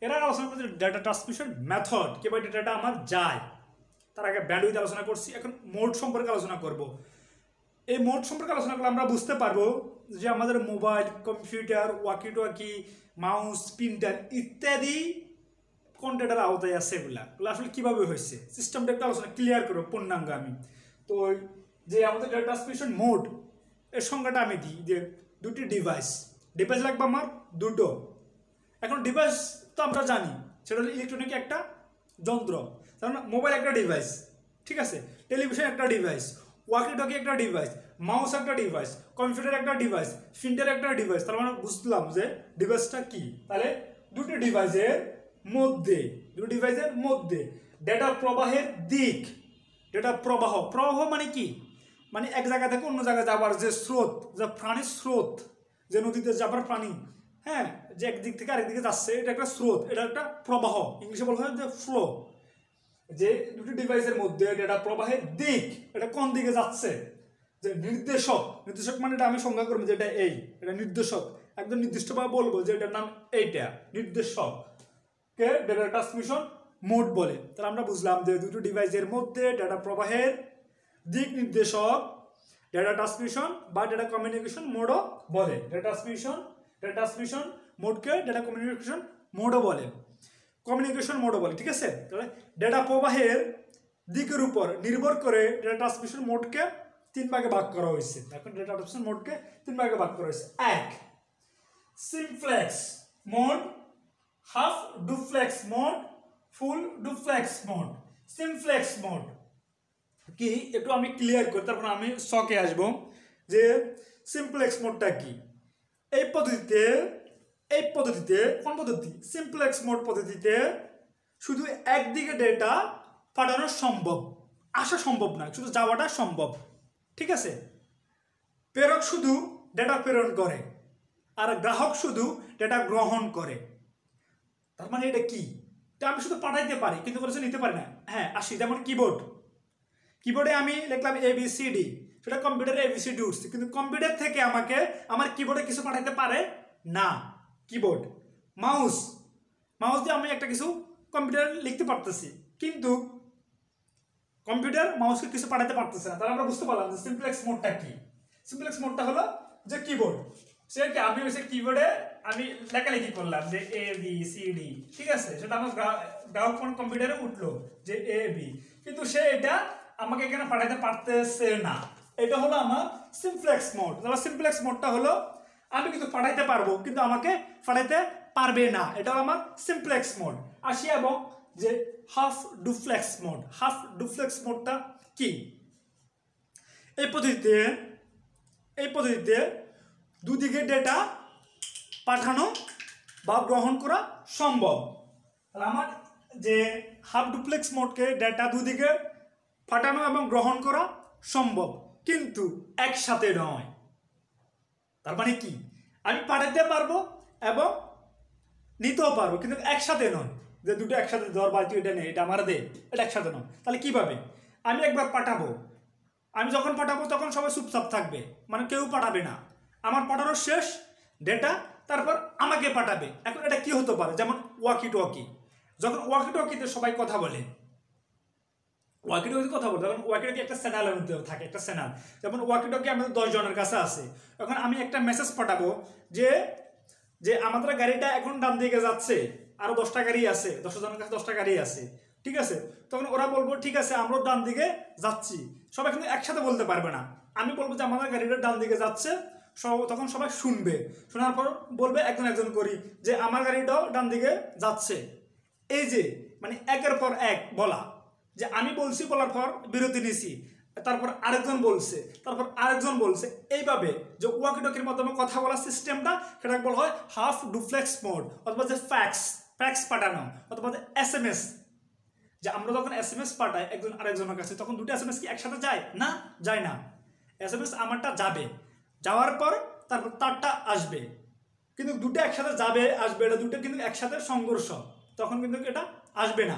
এরা আলোচনা করছে ডেটা ট্রান্সমিশন মেথড, কিভাবে ডেটাটা আমার যায়। তার আগে ব্যান্ডউইথ আলোচনা করছি, এখন মোড সম্পর্কে আলোচনা করব। এই মোড সম্পর্কে আলোচনা করলে আমরা বুঝতে পারবো যে আমাদের মোবাইল, কম্পিউটার, ওয়াকি টোয়াকি, মাউস, প্রিন্টার ইত্যাদি কোন ডেটার আওতায় আছে, এগুলো আসলে কীভাবে হয়েছে সিস্টেমটা একটা আলোচনা ক্লিয়ার করবো পূর্ণাঙ্গ আমি। তো যে আমাদের ডেটা ট্রান্সমিশন মোড এর সংজ্ঞাটা আমি দিই যে দুটি ডিভাইস লাগবে আমার দুটো। এখন ডিভাইস তো আমরা জানি সেটা হলো ইলেকট্রনিক একটা যন্ত্র, কারণ মোবাইল একটা ডিভাইস, ঠিক আছে, টেলিভিশন একটা ডিভাইস, ওয়াকি টকি একটা ডিভাইস, মাউস একটা ডিভাইস, কম্পিউটার একটা ডিভাইস, প্রিন্টার একটা ডিভাইস। তার মানে বুঝলাম যে ডিভাইসটা কি। তাহলে দুটি ডিভাইসের মধ্যে ডেটা প্রবাহের দিক, ডেটা প্রবাহ মানে কি, মানে এক জায়গা থেকে অন্য জায়গায় যাবার যে স্রোত, যে প্রাণীর স্রোত, যে নদীতে যাবার প্রাণী, হ্যাঁ, যে একদিক থেকে আরেক দিকে যাচ্ছে, এটা একটা স্রোত, এটা একটা প্রবাহ, ইংলিশে বলা হয় যে ফ্লো। যে দুটি ডিভাইসের মধ্যে ডেটা প্রবাহের দিক, এটা কোন দিকে যাচ্ছে, যে নির্দেশক মানে এটা আমি সংজ্ঞা করবো যে এটা এটা নির্দেশক, একদম নির্দিষ্টভাবে বলবো যে এটার নাম এইটা, নির্দেশক কে ডেটা ট্রান্সমিশন মোড বলে। তাহলে আমরা বুঝলাম যে দুটো ডিভাইসের মধ্যে ডেটা প্রবাহের দিক নির্দেশক ডেটা ট্রান্সমিশন বা ডেটা কমিউনিকেশন মোডও বলে। ডেটা ট্রান্সমিশন মোডকে ডেটা কমিউনিকেশন মোডও বলে, ঠিক আছে। তাহলে ডেটা প্রবাহের দিকের উপর নির্ভর করে ডেটা ট্রান্সমিশন মোডকে 3 ভাগে ভাগ করা হয়েছে। এখন ডেটা ট্রান্সমিশন মোডকে 3 ভাগে ভাগ করা হয়েছে। 1 simplex mode, half duplex mode, full duplex mode. Simplex mode কি একটু আমি ক্লিয়ার করি, তারপর আমি শকে আসবো যে সিমপ্লেক্স মোডটা কি। এই পদ্ধতিতে কোন পদ্ধতি, সিমপ্লেক্স মোড পদ্ধতিতে শুধু একদিকে ডেটা পাঠানো সম্ভব, আসা সম্ভব না, শুধু যাওয়াটা সম্ভব, ঠিক আছে। প্রেরক শুধু ডেটা প্রেরণ করে আর গ্রাহক শুধু ডেটা গ্রহণ করে। তার মানে এটা কি, আমি শুধু পাঠাইতে পারি কিন্তু কিছু নিতে পারি না। হ্যাঁ আসি, যেমন কিবোর্ডে আমি লিখলাম ABCD, সেটা কম্পিউটারে এবিসিডি উঠছে, কিন্তু কম্পিউটার থেকে আমাকে আমার কিবোর্ডে কিছু পাঠাতে পারে না। কিবোর্ড মাউস দিয়ে আমি একটা কিছু কম্পিউটারে লিখতে পারতেছি, কিন্তু কম্পিউটার মাউসকে কিছু পাঠাতে পারতেছে না। তাহলে আমরা বুঝতে পারলাম যে সিমপ্লেক্স মোডটা কি। সিমপ্লেক্স মোডটা হলো যে কিবোর্ড, সে কি আমি হচ্ছে কিবোর্ডে আমি লেখালেখি করলাম যে এ বি সি ডি, ঠিক আছে, সেটা আমার গ্রাহক কম্পিউটারে উঠলো যে এ বি, কিন্তু সে এটা আমাকে এখানে পাঠাতে পারতেছে না। এটা হলো আমার সিমপ্লেক্স মোড। তাহলে সিমপ্লেক্স মোডটা হলো আমি কিন্তু পাঠাইতে পারবো কিন্তু আমাকে পাঠাইতে পারবে না, এটা হলো আমার সিমপ্লেক্স মোড। আসি এবং যে half duplex mode. Half duplex মোডটা কি? এই পদ্ধতিতে দুদিকে ডেটা পাঠানো বা গ্রহণ করা সম্ভব। তাহলে আমার যে হাফ ডুপ্লেক্স মোডকে ডেটা দুদিকে পাঠানো এবং গ্রহণ করা সম্ভব, কিন্তু একসাথে নয়। তার মানে কি? আমি পাঠাতে পারবো এবং নিতেও পারবো, কিন্তু একসাথে নয় যে দুটো একসাথে ধর বা তুই এটা নেই, এটা আমার দে, এটা একসাথে নয়। তাহলে কিভাবে? আমি একবার পাঠাবো, আমি যখন পাঠাবো তখন সবাই চুপচাপ থাকবে, মানে কেউ পাঠাবে না। আমার পাঠানো শেষ ডেটা, তারপর আমাকে পাঠাবে। এখন এটা কি হতে পারে? যেমন ওয়াকি টকি, যখন ওয়াকি টকিতে সবাই কথা বলে, ওয়াকি টকি কথা বলে, তখন ওয়াকি টকি একটা চ্যানেলের মধ্যে থাকে, একটা চ্যানেল। যেমন ওয়াকি টকি আমাদের 10 জনের কাছে আছে। এখন আমি একটা মেসেজ পাঠাবো যে যে আমাদের গাড়িটা এখন ডান দিকে যাচ্ছে, আরো 10টা গাড়ি আছে, 10 জনের কাছে 10টা গাড়ি আছে, ঠিক আছে। তখন ওরা বলবো ঠিক আছে আমরা ডান দিকে যাচ্ছি, সবাই কিন্তু একসাথে বলতে পারবে না। আমি বলবো যে আমাদের গাড়িটা ডান দিকে যাচ্ছে, তখন সবাই শুনবে, শোনার পর বলবে একজন করি যে আমার গাড়িটাও ডান দিকে যাচ্ছে। এই যে মানে একের পর এক বলা, যে আমি বলছি, বলার পর বিরতি নিছি, তারপর আরেকজন বলছে, তারপর আরেকজন বলছে, এইভাবে যে ওয়াকি টকির মাধ্যমে কথা বলার সিস্টেমটা, সেটাকে বলা হয় হাফ ডুপ্লেক্স মোড, অথবা যে ফ্যাক্স পাঠানো, অথবা যে SMS। যে আমরা যখন SMS পাঠাই একজন আরেকজনের কাছে, তখন দুটো SMS কি একসাথে যায় না? যায় না। SMS আমারটা যাবে, যাওয়ার পর তারপর তারটা আসবে, কিন্তু দুটো একসাথে যাবে আসবে, এটা দুটো কিন্তু একসাথে সংঘর্ষ, তখন কিন্তু এটা আসবে না।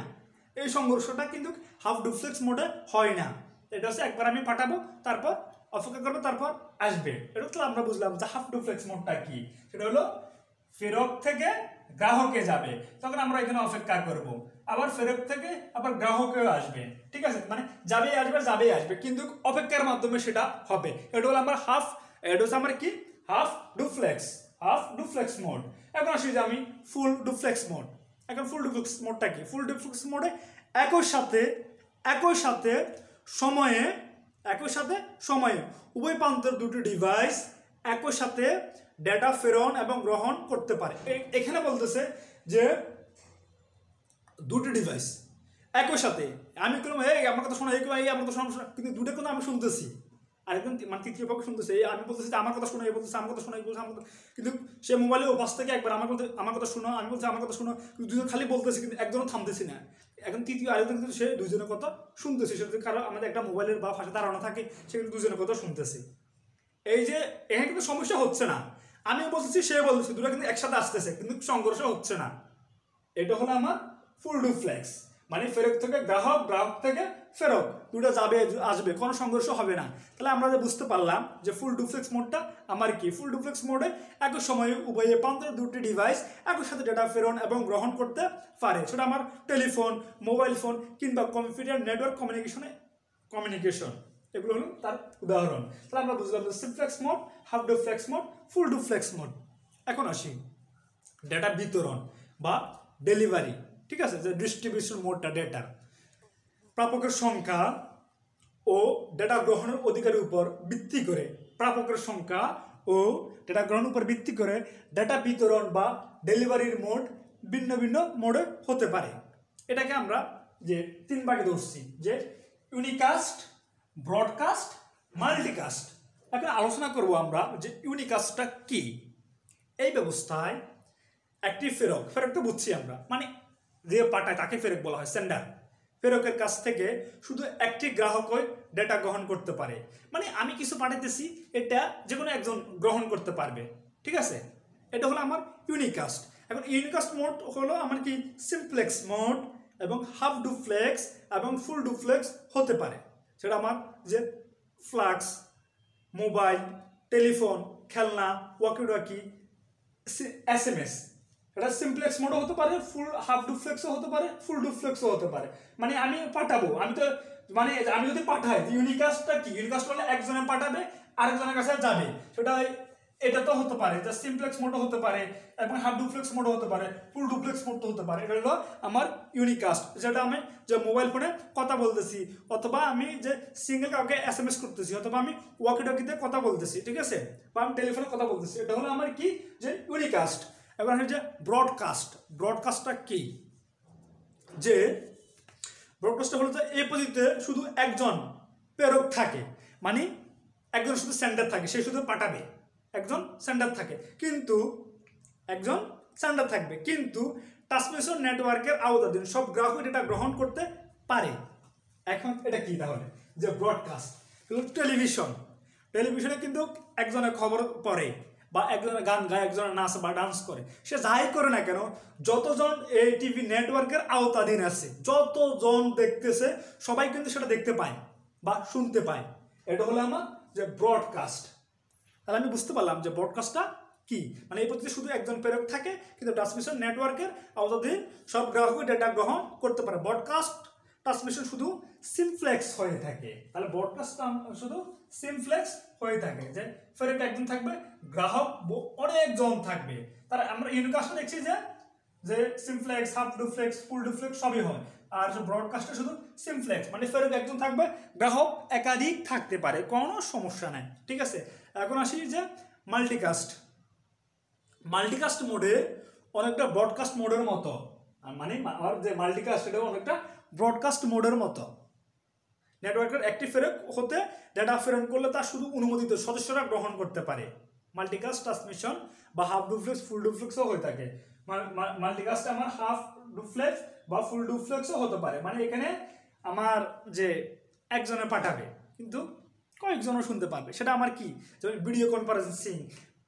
এই সংঘর্ষটা কিন্তু হাফ ডুপ্লেক্স মোডে হয় না। এটা হচ্ছে একবার আমি পাঠাবো, তারপর অপেক্ষা করবো, তারপর আসবে। এটা তো আমরা বুঝলাম যে হাফ ডুপ্লেক্স মোডটা কি। সেটা হলো ফেরত থেকে গ্রাহকে যাবে, তখন আমরা এখানে অপেক্ষা করব, আবার ফেরত থেকে আবার গ্রাহকেও আসবে, ঠিক আছে, মানে যাবেই আসবে, কিন্তু অপেক্ষার মাধ্যমে সেটা হবে। এটা হলো আমার এটা হচ্ছে আমার কি হাফ ডুপ্লেক্স মোড। এখন আসি যে আমি ফুল ডুপ্লেক্স মোড। এখন ফুল ডুপ্লেক্স মোডটা কি? ফুল ডুপ্লেক্স মোডে একই সাথে সময়ে উভয় প্রান্তের দুটি ডিভাইস একই সাথে ডেটা প্রেরণ এবং গ্রহণ করতে পারে। এখানে বলতেছে যে দুটি ডিভাইস একই সাথে, আমি কোনো আমার কথা শোনা, আমার কথা শোনা, কিন্তু দুটো কিন্তু আমি শুনতেছি, আরেকজন মানে তৃতীয় পক্ষ শুনতেছে, আমি বলতেছি যে আমার কথা শোনা, বলতেছে আমার কথা শোনা, কিন্তু সে মোবাইলে পাশ থেকে একবার আমার কথা শোনো, আমি বলছি আমার কথা শোনো, কিন্তু দুজন খালি বলতেছি, কিন্তু একজনও থামতেছি না। এখন তৃতীয় আরেকজন কিন্তু সে দুজনের কথা শুনতেছে, সেটা কারণ আমাদের একটা মোবাইলের বা পাশে দাঁড়ানো থাকে, সে কিন্তু দুজনের কথা শুনতেছে। এই যে এখানে কিন্তু সমস্যা হচ্ছে না, আমি বলতেছি সে বলতেছে, দুটো কিন্তু একসাথে আসতেছে, কিন্তু সংঘর্ষ হচ্ছে না। এটা হলো আমার ফুল ডুপ্লেক্স, মানে ফেরত থেকে গ্রাহক থেকে ফেরত, দুটো যাবে আসবে, কোনো সংঘর্ষ হবে না। তাহলে আমরা যে বুঝতে পারলাম যে ফুল ডুপ্লেক্স মোডটা আমার কি। ফুল ডুপ্লেক্স মোডে একই সময়ে উভয়ে প্রান্তের দুটি ডিভাইস একই সাথে ডেটা প্রেরণ এবং গ্রহণ করতে পারে। সেটা আমার টেলিফোন, মোবাইল ফোন কিংবা কম্পিউটার নেটওয়ার্ক কমিউনিকেশন, এগুলো হলো তার উদাহরণ। তাহলে আমরা বুঝলাম যে simplex mode, half duplex mode, full duplex mode. এখন আসি ডেটা বিতরণ বা ডেলিভারি, ঠিক আছে, যে ডিস্ট্রিবিউশন মোডটা ডেটার প্রাপকের সংখ্যা ও ডেটা গ্রহণের অধিকারের উপর ভিত্তি করে, প্রাপকের সংখ্যা ও ডেটা গ্রহণের উপর ভিত্তি করে ডেটা বিতরণ বা ডেলিভারির মোড ভিন্ন ভিন্ন মোডে হতে পারে। এটাকে আমরা যে 3 ভাগে ধরছি, যে ইউনিকাস্ট, ব্রডকাস্ট, মাল্টিকাস্ট। এখন আলোচনা করব আমরা যে ইউনিকাস্টটা কি। এই ব্যবস্থায় একটি ফেরক তো বুঝছি আমরা, মানে যে পাঠায় তাকে ফেরক বলা হয়, সেন্ডার। ফেরকের কাছ থেকে শুধু একটি গ্রাহকই ডেটা গ্রহণ করতে পারে, মানে আমি কিছু পাঠাইতেছি, এটা যে কোনো একজন গ্রহণ করতে পারবে, ঠিক আছে। এটা হলো আমার ইউনিকাস্ট। এখন ইউনিকাস্ট মোড হলো আমার কি সিমপ্লেক্স মোড এবং হাফ ডুপ্লেক্স এবং ফুল ডুপ্লেক্স হতে পারে। সেটা আমার যে ফ্লাক্স মোবাইল, টেলিফোন, খেলনা, ওয়াকি-টকি, SMS। এটা সিমপ্লেক্স মোডও হতে পারে, ফুল হাফ ডুপ্লেক্সও হতে পারে, ফুল ডুপ্লেক্সও হতে পারে। মানে আমি পাঠাবো, আমি তো মানে আমি যদি পাঠাই, ইউনিকাস্টটা কি? ইউনিকাস্ট বলে একজনে পাঠাবে আরেকজনের কাছে যাবে, সেটা এটা তো হতে পারে যে সিমপ্লেক্স মোডও হতে পারে, এবং হাফ ডুপ্লেক্স মোডও হতে পারে, ফুল ডুপ্লেক্স মোডও হতে পারে। এটা হলো আমার ইউনিকাস্ট, যেটা আমি যে মোবাইল ফোনে কথা বলতেছি, অথবা আমি যে সিঙ্গেল কাউকে SMS করতেছি, অথবা আমি ওয়াকি-টকিতে কথা বলতেছি, ঠিক আছে, বা আমি টেলিফোনে কথা বলতেছি, এটা হলো আমার কি? যে ইউনিকাস্ট। এবার হচ্ছে ব্রডকাস্ট। ব্রডকাস্টটা কি? যে ব্রডকাস্টটা হলো যে এই পদ্ধতিতে শুধু একজন প্রেরক থাকে, মানে একজন শুধু সেন্ডার থাকে, সে শুধু পাঠাবে, একজন সেন্ডার থাকে, কিন্তু একজন সেন্ডার থাকবে, কিন্তু ট্রান্সমিশন নেটওয়ার্কের আওতাধীন সব গ্রাহক এটা গ্রহণ করতে পারে। এখন এটা কি তাহলে? যে ব্রডকাস্ট। টেলিভিশনে কিন্তু একজনের খবর পড়ে, বা একজনের গান গায়, একজনের নাচ বা ডান্স করে, সে যাই করে না কেন, যতজন এই টিভি নেটওয়ার্কের আওতাধীন আছে, যতজন দেখতেছে, সবাই কিন্তু সেটা দেখতে পায় বা শুনতে পায়। এটা হলো আমার যে ব্রডকাস্ট। তাহলে আমি বুঝতে পারলাম যে ব্রডকাস্টটা কি। মানে এই পদ্ধতিতে শুধু একজন প্রেরক থাকে, কিন্তু ট্রান্সমিশন নেটওয়ার্কের আওতাধীন সব গ্রাহক ডেটা গ্রহণ করতে পারে। ব্রডকাস্ট ট্রান্সমিশন শুধু সিমফ্লেক্স হয়ে থাকে। তাহলে ব্রডকাস্ট শুধু সিমফ্লেক্স হয়ে থাকে, যে প্রেরক একজন থাকবে, গ্রাহক অনেকজন থাকবে। তারা আমরা ইউনিকাস্টে দেখছি যে সিমফ্লেক্স, হাফ ডুপ্লেক্স, ফুল ডুপ্লেক্স সবই হয়। আর ব্রডকাস্টে শুধু সিমফ্লেক্স, মানে প্রেরক একজন থাকবে, গ্রাহক একাধিক থাকতে পারে, কোনো সমস্যা নাই, ঠিক আছে। এখন আসি যে মাল্টিকাস্ট। মাল্টিকাস্ট মোডে অনেকটা ব্রডকাস্ট মোডের মতো, মানে আমার যে মাল্টিকাস্ট এটা অনেকটা ব্রডকাস্ট মোডের মতো। নেটওয়ার্কের একটি প্রেরক হতে ডেটা প্রেরণ করলে তা শুধু অনুমোদিত সদস্যরা গ্রহণ করতে পারে। মাল্টিকাস্ট ট্রান্সমিশন বা হাফ ডুপ্লেক্স, ফুল ডুপ্লেক্সও হয়ে থাকে। মাল্টিকাস্ট আমার হাফ ডুপ্লেক্স বা ফুল ডুপ্লেক্সও হতে পারে, মানে এখানে আমার যে একজনে পাঠাবে, কিন্তু কয়েকজনও শুনতে পারবে। সেটা আমার কি? যেমন ভিডিও কনফারেন্সিং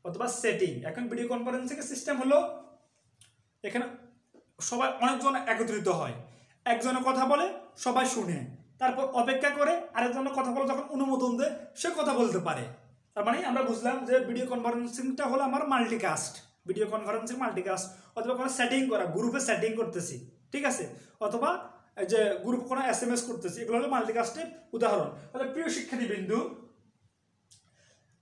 অথবা সেটিং। এখন ভিডিও কনফারেন্সিং এর সিস্টেম হলো, এখানে সবাই অনেকজন একত্রিত হয়, একজনে কথা বলে, সবাই শুনে, তারপর অপেক্ষা করে আরেকজনের কথা বলে, যখন অনুমোদন দেয় সে কথা বলতে পারে। তার মানে আমরা বুঝলাম যে ভিডিও কনফারেন্সিংটা হলো আমার মাল্টিকাস্ট। ভিডিও কনফারেন্সিং মাল্টিকাস্ট, অথবা কোনো সেটিং করা, গ্রুপে সেটিং করতেছি, ঠিক আছে, অথবা যে গ্রুপে কোনো SMS করতেছি, এগুলো হলো মাল্টিকাস্টের উদাহরণ। তাহলে প্রিয় শিক্ষার্থীবৃন্দু,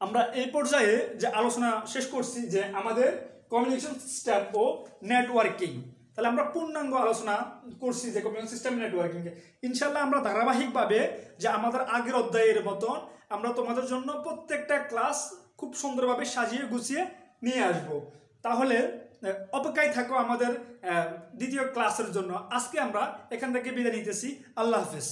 আমরা এই পর্যায়ে যে আলোচনা শেষ করছি যে আমাদের কমিউনিকেশন সিস্টেম ও নেটওয়ার্কিং। তাহলে আমরা পূর্ণাঙ্গ আলোচনা করছি যে কমিউনিকেশন সিস্টেম নেটওয়ার্কিং। ইনশাল্লাহ আমরা ধারাবাহিকভাবে যে আমাদের আগের অধ্যায়ের মতন আমরা তোমাদের জন্য প্রত্যেকটা ক্লাস খুব সুন্দরভাবে সাজিয়ে গুছিয়ে নিয়ে আসব। তাহলে অপেক্ষায় থাকো আমাদের দ্বিতীয় ক্লাসের জন্য। আজকে আমরা এখান থেকে বিদায় নিতেছি। আল্লাহ হাফেজ।